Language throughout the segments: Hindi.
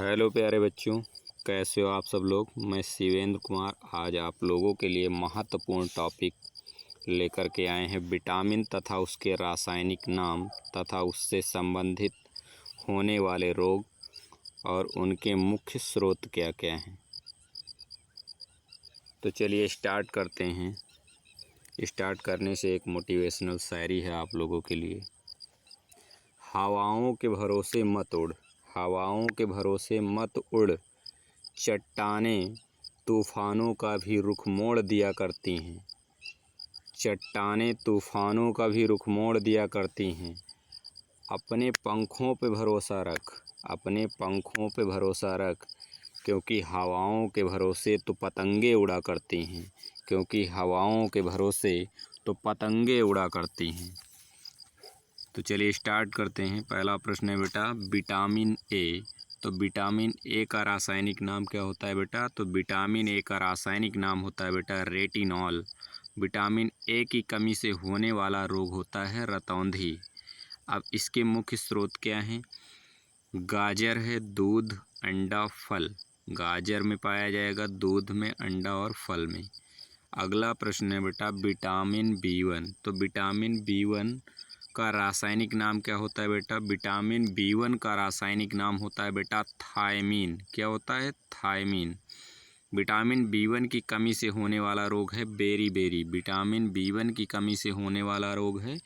हेलो प्यारे बच्चों, कैसे हो आप सब लोग। मैं शिवेंद्र कुमार आज आप लोगों के लिए महत्वपूर्ण टॉपिक लेकर के आए हैं। विटामिन तथा उसके रासायनिक नाम तथा उससे संबंधित होने वाले रोग और उनके मुख्य स्रोत क्या क्या हैं। तो चलिए स्टार्ट करते हैं। स्टार्ट करने से एक मोटिवेशनल शायरी है आप लोगों के लिए। हवाओं के भरोसे मत उड़, हवाओं के भरोसे मत उड़, चट्टानें तूफानों का भी रुख मोड़ दिया करती हैं। चट्टानें तूफानों का भी रुख मोड़ दिया करती हैं। अपने पंखों पे भरोसा रख, अपने पंखों पे भरोसा रख, क्योंकि हवाओं के भरोसे तो पतंगे उड़ा करती हैं, क्योंकि हवाओं के भरोसे तो पतंगे उड़ा करती हैं। तो चलिए स्टार्ट करते हैं। पहला प्रश्न है बेटा, विटामिन ए। तो विटामिन ए का रासायनिक नाम क्या होता है बेटा। तो विटामिन ए का रासायनिक नाम होता है बेटा रेटिनॉल। विटामिन ए की कमी से होने वाला रोग होता है रतौंधी। अब इसके मुख्य स्रोत क्या हैं। गाजर है, दूध, अंडा, फल। गाजर में पाया जाएगा, दूध में, अंडा और फल में। अगला प्रश्न है बेटा, विटामिन बी1। तो विटामिन बी1 का रासायनिक नाम क्या होता है बेटा। विटामिन बी1 का रासायनिक नाम होता है बेटा थायमीन। क्या होता है, थायमीन। विटामिन बी1 की कमी से होने वाला रोग है बेरी। विटामिन बी1 की कमी से होने वाला रोग है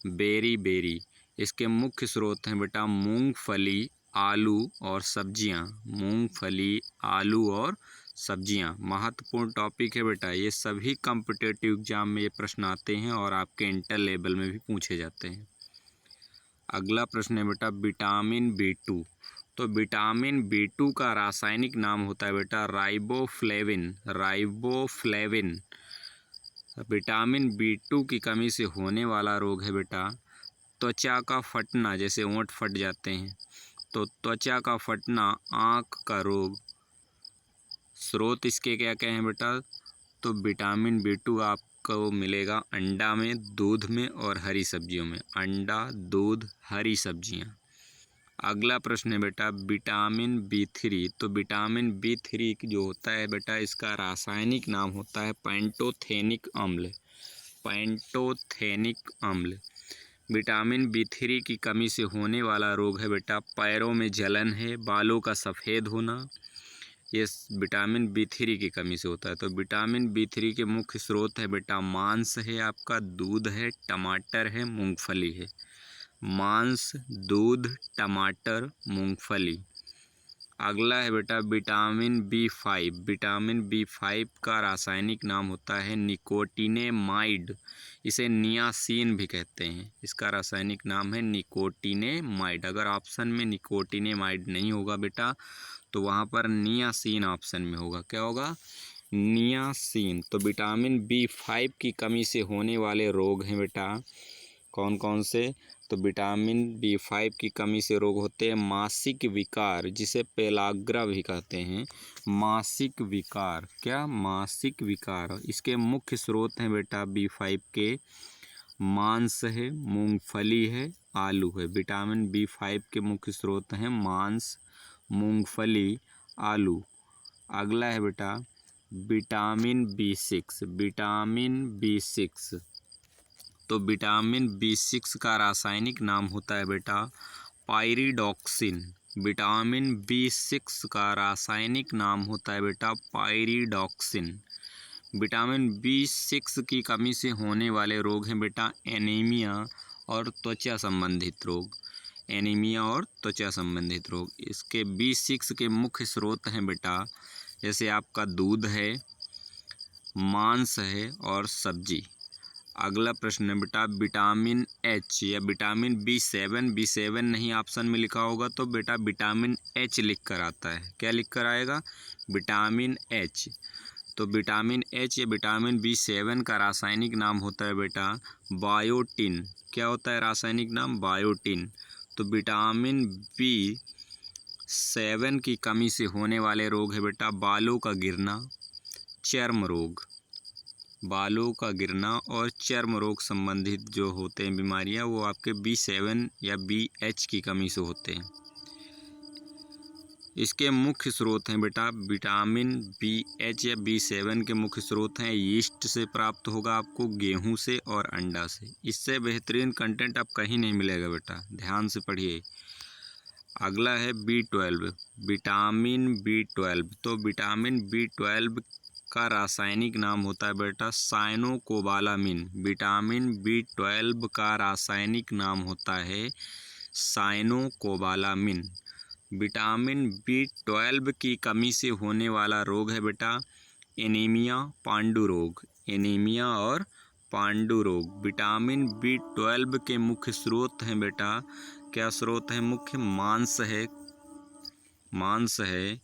बेरी। इसके मुख्य स्रोत हैं बेटा मूंगफली, आलू और सब्जियां। मूंगफली, आलू और सब्जियां महत्वपूर्ण टॉपिक है बेटा। ये सभी कॉम्पिटिटिव एग्जाम में ये प्रश्न आते हैं और आपके इंटर लेवल में भी पूछे जाते हैं। अगला प्रश्न है बेटा, विटामिन बी2। तो विटामिन बी2 का रासायनिक नाम होता है बेटा राइबोफ्लेविन। विटामिन बी2 की कमी से होने वाला रोग है बेटा त्वचा का फटना, जैसे ओंठ फट जाते हैं तो त्वचा का फटना, आँख का रोग। स्रोत इसके क्या क्या हैं बेटा। तो विटामिन बी2 आपको मिलेगा अंडा में, दूध में और हरी सब्जियों में। अंडा, दूध, हरी सब्जियां। अगला प्रश्न है बेटा, विटामिन बी3। तो विटामिन बी3 जो होता है बेटा, इसका रासायनिक नाम होता है पैंटोथेनिक अम्ल। पैंटोथेनिक अम्ल। विटामिन बी3 की कमी से होने वाला रोग है बेटा पैरों में जलन है, बालों का सफ़ेद होना। ये विटामिन बी3 की कमी से होता है। तो विटामिन बी3 के मुख्य स्रोत है बेटा मांस है, आपका दूध है, टमाटर है, मूंगफली है। मांस, दूध, टमाटर, मूंगफली। अगला है बेटा विटामिन बी5। विटामिन बी5 का रासायनिक नाम होता है निकोटिनेमाइड। इसे नियासिन भी कहते हैं। इसका रासायनिक नाम है निकोटिनेमाइड। अगर ऑप्शन में निकोटिनेमाइड नहीं होगा बेटा तो वहाँ पर नियासिन ऑप्शन में होगा। क्या होगा, नियासिन। तो विटामिन बी5 की कमी से होने वाले रोग हैं बेटा कौन कौन से। तो विटामिन बी5 की कमी से रोग होते हैं मासिक विकार, जिसे पेलाग्रा भी कहते हैं। मासिक विकार, क्या, मासिक विकार। इसके मुख्य स्रोत हैं बेटा बी5 के मांस है, मूंगफली है, आलू है। विटामिन बी5 के मुख्य स्रोत हैं मांस, मूंगफली, आलू। अगला है बेटा विटामिन बी6। Vitamin B6. तो विटामिन बी6 का रासायनिक नाम होता है बेटा पायरिडॉक्सिन। विटामिन बी6 का रासायनिक नाम होता है बेटा पायरिडॉक्सिन। विटामिन बी6 की कमी से होने वाले रोग हैं बेटा एनीमिया और त्वचा संबंधित रोग। एनीमिया और त्वचा संबंधित रोग। इसके बी6 के मुख्य स्रोत हैं बेटा जैसे आपका दूध है, मांस है और सब्जी। अगला प्रश्न है बेटा विटामिन एच या विटामिन बी7 नहीं ऑप्शन में लिखा होगा तो बेटा विटामिन एच लिख कर आता है। क्या लिख कर आएगा, विटामिन एच। तो विटामिन एच या विटामिन बी7 का रासायनिक नाम होता है बेटा बायोटिन। क्या होता है रासायनिक नाम, बायोटिन। तो विटामिन बी7 की कमी से होने वाले रोग है बेटा बालों का गिरना, चर्म रोग। बालों का गिरना और चर्म रोग संबंधित जो होते हैं बीमारियां वो आपके बी7 या बी एच की कमी से होते हैं। इसके मुख्य स्रोत हैं बेटा विटामिन BH या B7 के मुख्य स्रोत हैं यीस्ट से प्राप्त होगा आपको, गेहूं से और अंडा से। इससे बेहतरीन कंटेंट आप कहीं नहीं मिलेगा बेटा, ध्यान से पढ़िए। अगला है B12, विटामिन B12। तो विटामिन B12 का रासायनिक नाम होता है बेटा साइनोकोबालामिन। विटामिन B12 का रासायनिक नाम होता है साइनोकोबालामिन। विटामिन B12 की कमी से होने वाला रोग है बेटा एनीमिया, पांडु रोग। एनीमिया और पांडु रोग। विटामिन B12 के मुख्य स्रोत हैं बेटा, क्या स्रोत हैं मुख्य? मांस है,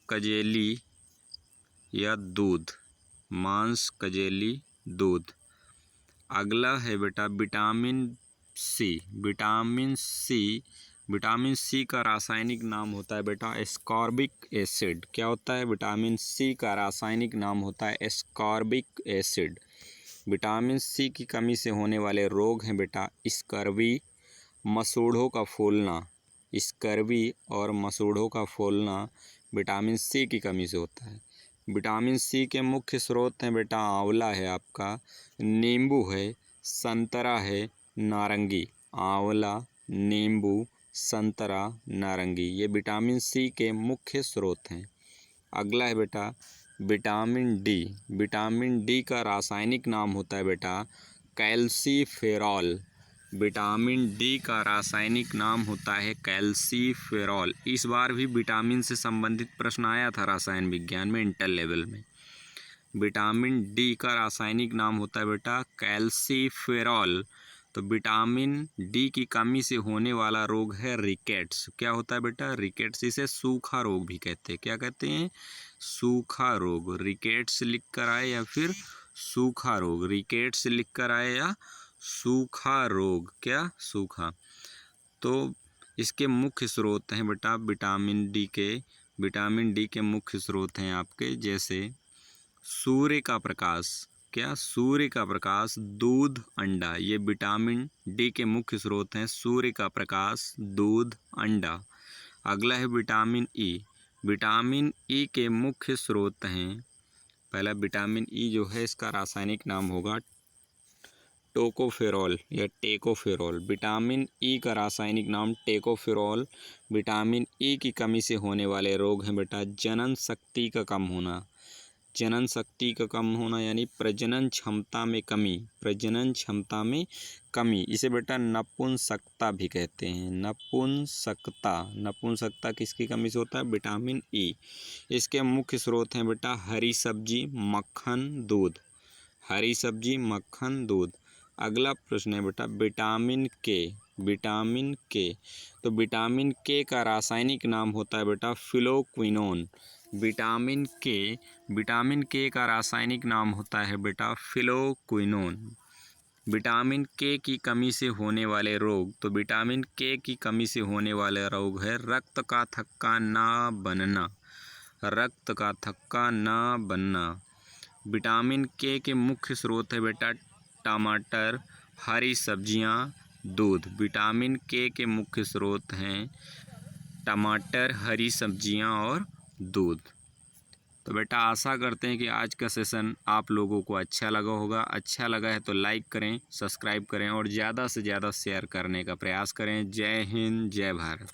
कजेली या दूध। मांस, कजेली, दूध। अगला है बेटा विटामिन सी। विटामिन सी का रासायनिक नाम होता है बेटा एस्कॉर्बिक एसिड। क्या होता है? विटामिन सी का रासायनिक नाम होता है एस्कॉर्बिक एसिड। विटामिन सी की कमी से होने वाले रोग हैं बेटा स्कर्वी, मसूड़ों का फूलना। स्कर्वी और मसूड़ों का फूलना विटामिन सी की कमी से होता है। विटामिन सी के मुख्य स्रोत हैं बेटा आंवला है आपका, नींबू है, संतरा है, नारंगी। आंवला, नींबू, संतरा, नारंगी, ये विटामिन सी के मुख्य स्रोत हैं। अगला है बेटा विटामिन डी। विटामिन डी का रासायनिक नाम होता है बेटा कैल्सीफेरॉल। विटामिन डी का रासायनिक नाम होता है कैल्सीफेरॉल। इस बार भी विटामिन से संबंधित प्रश्न आया था रसायन विज्ञान में इंटर लेवल में। विटामिन डी का रासायनिक नाम होता है बेटा कैल्सीफेरॉल। तो विटामिन डी की कमी से होने वाला रोग है रिकेट्स। क्या होता है बेटा? रिकेट्स। इसे सूखा रोग भी कहते हैं। क्या कहते हैं? सूखा रोग। रिकेट्स लिख कर आए या फिर सूखा रोग। रिकेट्स लिख कर आए या सूखा रोग। क्या? सूखा। तो इसके मुख्य स्रोत हैं बेटा विटामिन डी के। विटामिन डी के मुख्य स्रोत हैं आपके जैसे सूर्य का प्रकाश। क्या? सूर्य का प्रकाश, दूध, अंडा। ये विटामिन डी के मुख्य स्रोत हैं सूर्य का प्रकाश, दूध, अंडा। अगला है विटामिन ई। विटामिन ई के मुख्य स्रोत हैं, पहला विटामिन ई जो है इसका रासायनिक नाम होगा टोकोफेरॉल या टेकोफेरॉल। विटामिन ई का रासायनिक नाम टेकोफेरॉल। विटामिन ई की कमी से होने वाले रोग हैं बेटा जनन शक्ति का कम होना। जनन शक्ति का कम होना यानी प्रजनन क्षमता में कमी। प्रजनन क्षमता में कमी, इसे बेटा नपुंसकता भी कहते हैं। नपुंसकता। नपुंसकता किसकी कमी से होता है? Vitamin E. इसके मुख्य स्रोत हैं बेटा हरी सब्जी, मक्खन, दूध। हरी सब्जी, मक्खन, दूध। अगला प्रश्न है बेटा विटामिन के। विटामिन के। तो विटामिन के का रासायनिक नाम होता है बेटा फिलोक्विनोन। विटामिन के का रासायनिक नाम होता है बेटा फिलोक्विनोन। विटामिन के की कमी से होने वाले रोग, तो विटामिन के की कमी से होने वाले रोग है रक्त का थक्का ना बनना। रक्त का थक्का ना बनना। विटामिन के मुख्य स्रोत है बेटा टमाटर, हरी सब्जियां, दूध। विटामिन के मुख्य स्रोत हैं टमाटर, हरी सब्जियां और दूध। तो बेटा आशा करते हैं कि आज का सेशन आप लोगों को अच्छा लगा होगा। अच्छा लगा है तो लाइक करें, सब्सक्राइब करें और ज़्यादा से ज़्यादा शेयर करने का प्रयास करें। जय हिंद, जय भारत।